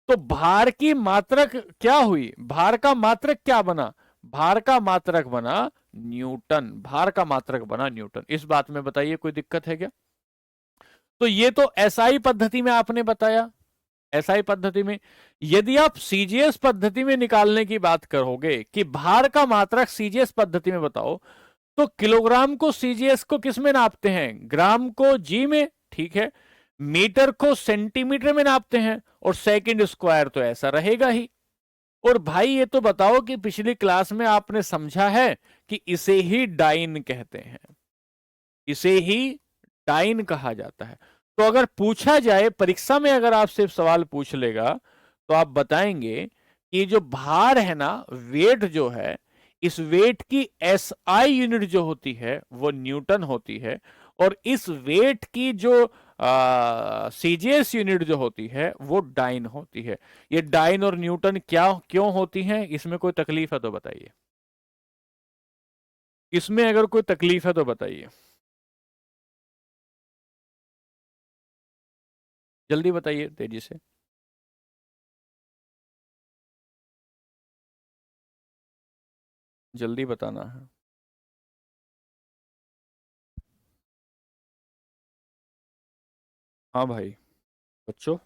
तो भार की मात्रक क्या हुई? भार का मात्रक क्या बना? भार का मात्रक बना न्यूटन, भार का मात्रक बना न्यूटन। इस बात में बताइए कोई दिक्कत है क्या? तो ये तो एसआई पद्धति में आपने बताया। एसआई पद्धति में, यदि आप सीजीएस पद्धति में निकालने की बात करोगे कि भार का मात्रक सीजीएस पद्धति में बताओ, तो किलोग्राम को सीजीएस को किस में नापते हैं? ग्राम को जी में, ठीक है। मीटर को सेंटीमीटर में नापते हैं, और सेकंड स्क्वायर तो ऐसा रहेगा ही। और भाई ये तो बताओ कि पिछली क्लास में आपने समझा है कि इसे ही डाइन कहते हैं, इसे ही डाइन कहा जाता है। तो अगर पूछा जाए परीक्षा में, अगर आपसे सवाल पूछ लेगा, तो आप बताएंगे कि जो भार है ना, वेट जो है, इस वेट की एसआई यूनिट जो होती है वो न्यूटन होती है। और इस वेट की जो सीजीएस यूनिट जो होती है वो डाइन होती है। ये डाइन और न्यूटन क्या क्यों होती हैं, इसमें कोई तकलीफ है तो बताइए, इसमें अगर कोई तकलीफ है तो बताइए, जल्दी बताइए तेजी से। जल्दी बताना है। हाँ भाई, बच्चों,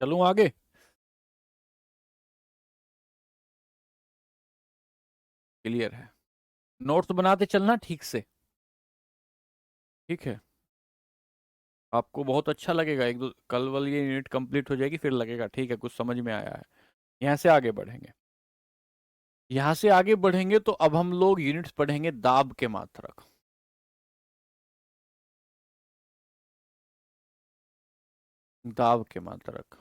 चलूं आगे? क्लियर है? नोट्स बनाते चलना ठीक से, ठीक है। आपको बहुत अच्छा लगेगा, एक दो कल वाली ये यूनिट कंप्लीट हो जाएगी, फिर लगेगा ठीक है कुछ समझ में आया है। यहाँ से आगे बढ़ेंगे, यहाँ से आगे बढ़ेंगे तो अब हम लोग यूनिट्स पढ़ेंगे दाब के मात्रक। दाब के मात्रक,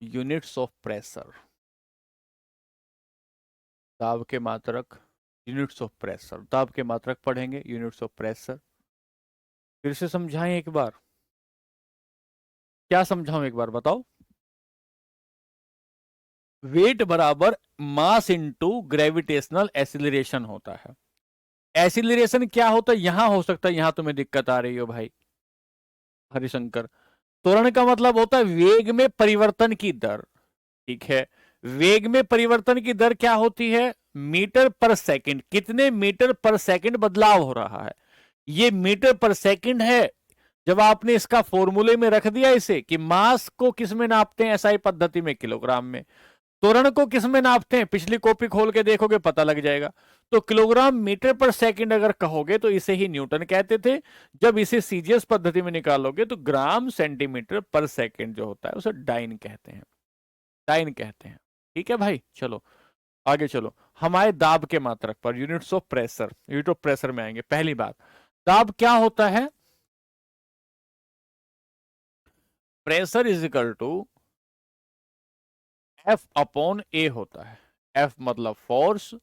यूनिट्स ऑफ प्रेशर। दाब के मात्रक, यूनिट्स ऑफ प्रेशर, दाब के मात्रक पढ़ेंगे, यूनिट्स ऑफ प्रेशर। फिर से समझाएं एक बार, क्या समझाऊं एक बार बताओ। वेट बराबर मास इनटू ग्रेविटेशनल एसिलरेशन होता है। एसिलरेशन क्या होता है, यहां हो सकता है, यहां तुम्हें दिक्कत आ रही हो भाई हरिशंकर। त्वरण का मतलब होता है वेग में परिवर्तन की दर, ठीक है। वेग में परिवर्तन की दर क्या होती है, मीटर पर सेकंड, कितने मीटर पर सेकंड बदलाव हो रहा है, ये मीटर पर सेकंड है। जब आपने इसका फॉर्मूले में रख दिया इसे कि मास को किस में नापते हैं एसआई पद्धति में, किलोग्राम में, त्वरण को किस में नापते हैं, पिछली कॉपी खोल के देखोगे पता लग जाएगा। तो किलोग्राम मीटर पर सेकंड अगर कहोगे तो इसे ही न्यूटन कहते थे। जब इसे सीजीएस पद्धति में निकालोगे तो ग्राम सेंटीमीटर पर सेकंड जो होता है उसे डाइन कहते हैं, डाइन कहते हैं। ठीक है भाई, चलो आगे चलो। हमारे दाब के मात्रक पर, units of pressure, unit of pressure में आएंगे। पहली बात, दाब क्या होता है, pressure is equal to F upon A होता है। एफ मतलब फोर्स,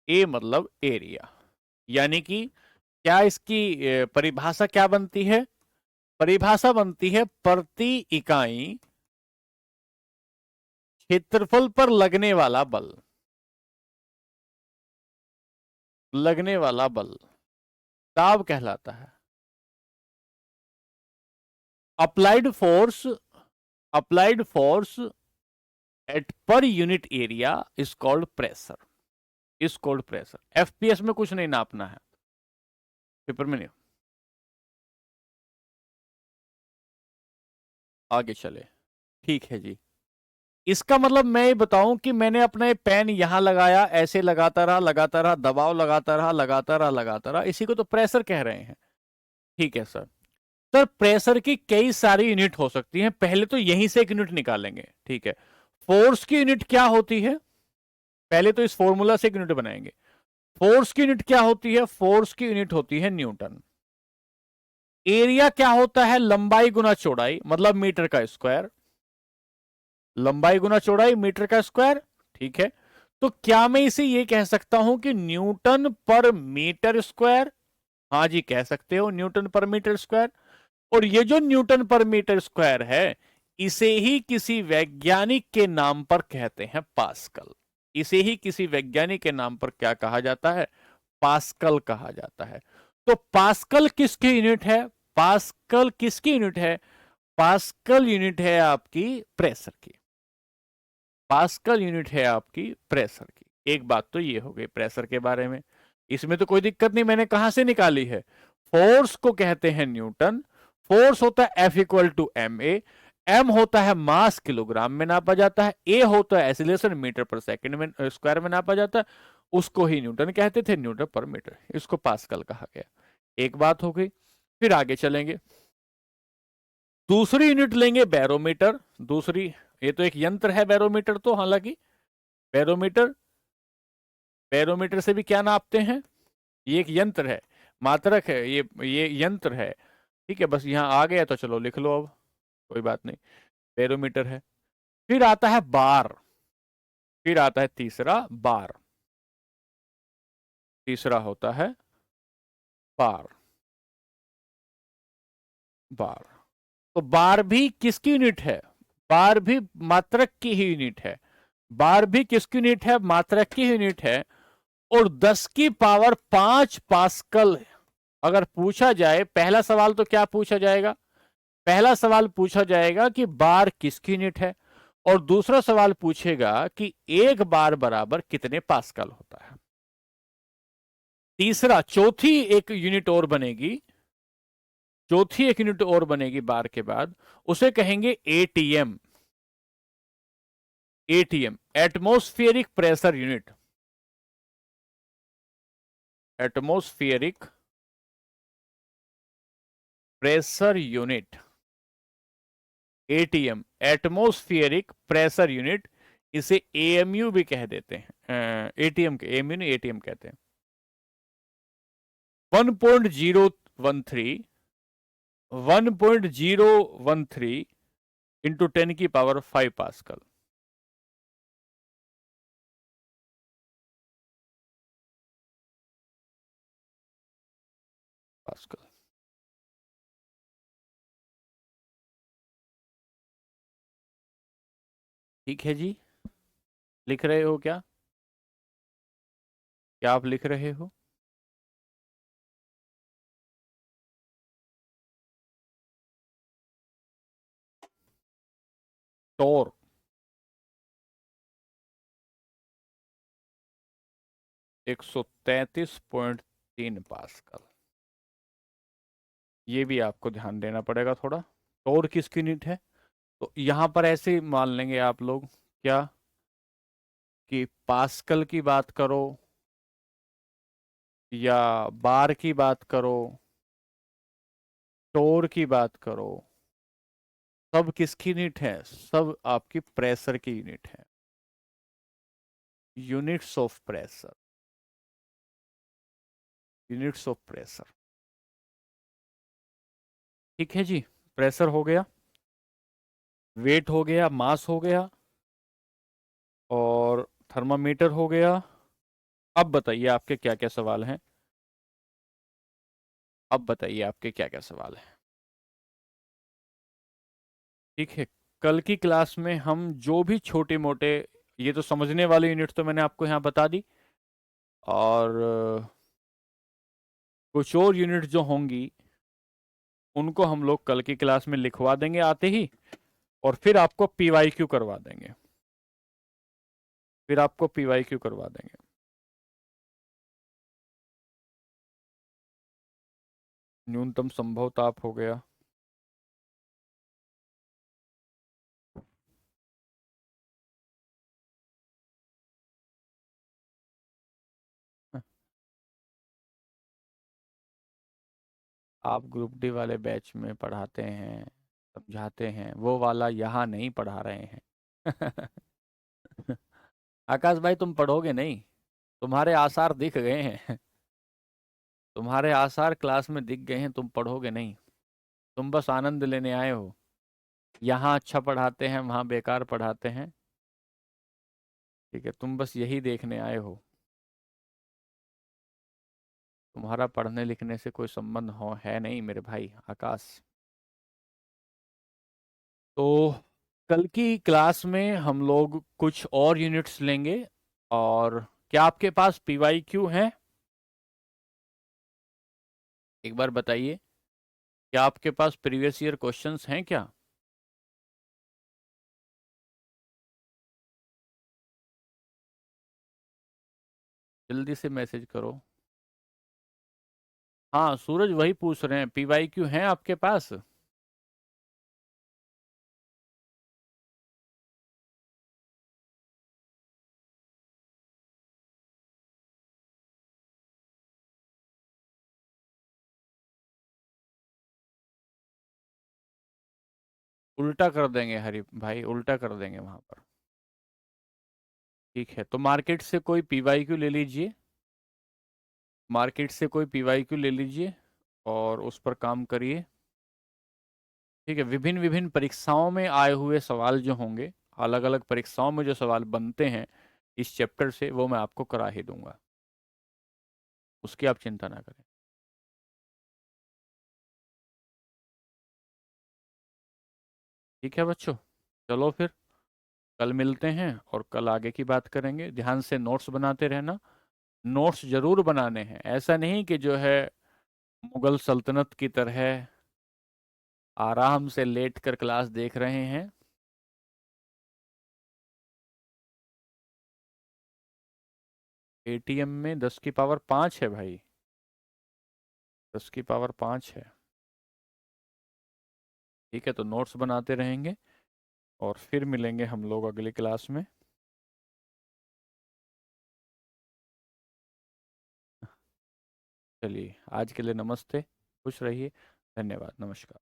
ए मतलब एरिया। यानी कि क्या इसकी परिभाषा क्या बनती है, परिभाषा बनती है प्रति इकाई क्षेत्रफल पर लगने वाला बल, लगने वाला बल दाब कहलाता है। Applied force, applied force at per unit area is called pressure, is called pressure. FPS में कुछ नहीं नापना है, पेपर में नहीं। आगे चले, ठीक है जी। इसका मतलब मैं ये बताऊं कि मैंने अपना ये पेन यहां लगाया, ऐसे लगाता रहा, लगाता रहा, दबाव लगाता रहा, लगाता रहा, लगाता रहा, इसी को तो प्रेशर कह रहे हैं। ठीक है सर। सर प्रेशर की कई सारी यूनिट हो सकती हैं, पहले तो यहीं से एक यूनिट निकालेंगे, ठीक है। फोर्स की यूनिट क्या होती है, पहले तो इस फॉर्मूला से एक यूनिट बनाएंगे। फोर्स की यूनिट क्या होती है, फोर्स की यूनिट होती है न्यूटन। एरिया क्या होता है, लंबाई गुना चौड़ाई, मतलब मीटर का स्क्वायर, लंबाई गुना चौड़ाई मीटर का स्क्वायर, ठीक है। तो क्या मैं इसे ये कह सकता हूं कि न्यूटन पर मीटर स्क्वायर, हाँ जी कह सकते हो न्यूटन पर मीटर स्क्वायर। और ये जो न्यूटन पर मीटर स्क्वायर है, इसे ही किसी वैज्ञानिक के नाम पर कहते हैं पास्कल। इसे ही किसी वैज्ञानिक के नाम पर क्या कहा जाता है, पास्कल कहा जाता है। तो पास्कल किसकी यूनिट है, पास्कल किसकी यूनिट है, पास्कल यूनिट है आपकी प्रेशर की, पास्कल यूनिट है आपकी प्रेशर की। एक बात तो ये हो गई प्रेशर के बारे में, इसमें तो कोई दिक्कत नहीं, मैंने कहां से निकाली है, फोर्स को कहते हैं न्यूटन, फोर्स होता है F equal to M A, M होता है मास किलोग्राम में नापा जाता है, ए होता है एसिलेशन मीटर पर सेकंड में स्क्वायर में नापा जाता है, उसको ही न्यूटन कहते थे, न्यूटन पर मीटर, इसको पास्कल कहा गया। एक बात हो गई, फिर आगे चलेंगे, दूसरी यूनिट लेंगे बैरोमीटर। दूसरी, ये तो एक यंत्र है बैरोमीटर, तो हालांकि बैरोमीटर, बैरोमीटर से भी क्या नापते हैं, ये एक यंत्र है, मात्रक है, ये यंत्र है, ठीक है। बस यहां आ गया तो चलो लिख लो अब, कोई बात नहीं, बैरोमीटर है। फिर आता है बार, फिर आता है तीसरा बार, तीसरा होता है बार, बार। तो बार भी किसकी यूनिट है, बार भी मात्रक की ही यूनिट है, बार भी किसकी यूनिट है, मात्रक की यूनिट है। और 10 की पावर 5 पास्कल अगर पूछा जाए, पहला सवाल तो क्या पूछा जाएगा, पहला सवाल पूछा जाएगा कि बार किसकी यूनिट है, और दूसरा सवाल पूछेगा कि एक बार बराबर कितने पास्कल होता है। तीसरा, चौथी एक यूनिट और बनेगी, चौथी एक यूनिट और बनेगी बार के बाद, उसे कहेंगे ATM, ATM atmospheric pressure unit, atmospheric pressure unit, ATM, atmospheric pressure unit, इसे एएमयू भी कह देते हैं, एटीएम के एएमयू नहीं एटीएम कहते हैं। 1.013 1.013 इंटू 10⁵ पास्कल। पास्कल। ठीक है जी, लिख रहे हो क्या? क्या आप लिख रहे हो? टोर 133.3 पास्कल। ये भी आपको ध्यान देना पड़ेगा थोड़ा। टोर किसकी यूनिट है? तो यहां पर ऐसे मान लेंगे आप लोग क्या, कि पास्कल की बात करो या बार की बात करो, टोर की बात करो, सब किसकी यूनिट है? सब आपकी प्रेशर की यूनिट है, units of pressure, units of pressure. ठीक है जी, प्रेशर हो गया, वेट हो गया, मास हो गया, और थर्मामीटर हो गया। अब बताइए आपके क्या क्या सवाल हैं? अब बताइए आपके क्या क्या सवाल हैं? ठीक है, कल की क्लास में हम जो भी छोटे मोटे, ये तो समझने वाली यूनिट तो मैंने आपको यहाँ बता दी, और कुछ और यूनिट जो होंगी उनको हम लोग कल की क्लास में लिखवा देंगे आते ही, और फिर आपको पीवाईक्यू करवा देंगे, फिर आपको पीवाईक्यू करवा देंगे। न्यूनतम संभव ताप हो गया। आप ग्रुप डी वाले बैच में पढ़ाते हैं, समझाते हैं, वो वाला यहाँ नहीं पढ़ा रहे हैं। आकाश भाई तुम पढ़ोगे नहीं, तुम्हारे आसार दिख गए हैं। तुम्हारे आसार क्लास में दिख गए हैं, तुम पढ़ोगे नहीं। तुम बस आनंद लेने आए हो। यहाँ अच्छा पढ़ाते हैं, वहाँ बेकार पढ़ाते हैं। ठीक है, तुम बस यही देखने आए हो। तुम्हारा पढ़ने लिखने से कोई संबंध हो है नहीं मेरे भाई आकाश। तो कल की क्लास में हम लोग कुछ और यूनिट्स लेंगे। और क्या आपके पास पीवाईक्यू है? एक बार बताइए, क्या आपके पास प्रीवियस ईयर क्वेश्चंस हैं क्या? जल्दी से मैसेज करो। हाँ सूरज वही पूछ रहे हैं, पीवाईक्यू हैं आपके पास? उल्टा कर देंगे हरी भाई, उल्टा कर देंगे वहां पर। ठीक है, तो मार्केट से कोई पीवाईक्यू ले लीजिए, मार्केट से कोई पीवाईक्यू ले लीजिए और उस पर काम करिए। ठीक है, विभिन्न विभिन्न परीक्षाओं में आए हुए सवाल जो होंगे, अलग अलग परीक्षाओं में जो सवाल बनते हैं इस चैप्टर से, वो मैं आपको करा ही दूंगा, उसकी आप चिंता ना करें। ठीक है बच्चों, चलो फिर कल मिलते हैं और कल आगे की बात करेंगे। ध्यान से नोट्स बनाते रहना, नोट्स जरूर बनाने हैं, ऐसा नहीं कि जो है मुगल सल्तनत की तरह आराम से लेट कर क्लास देख रहे हैं। एटीएम में 10⁵ है भाई, 10⁵ है। ठीक है, तो नोट्स बनाते रहेंगे और फिर मिलेंगे हम लोग अगली क्लास में। चलिए आज के लिए नमस्ते, खुश रहिए, धन्यवाद, नमस्कार।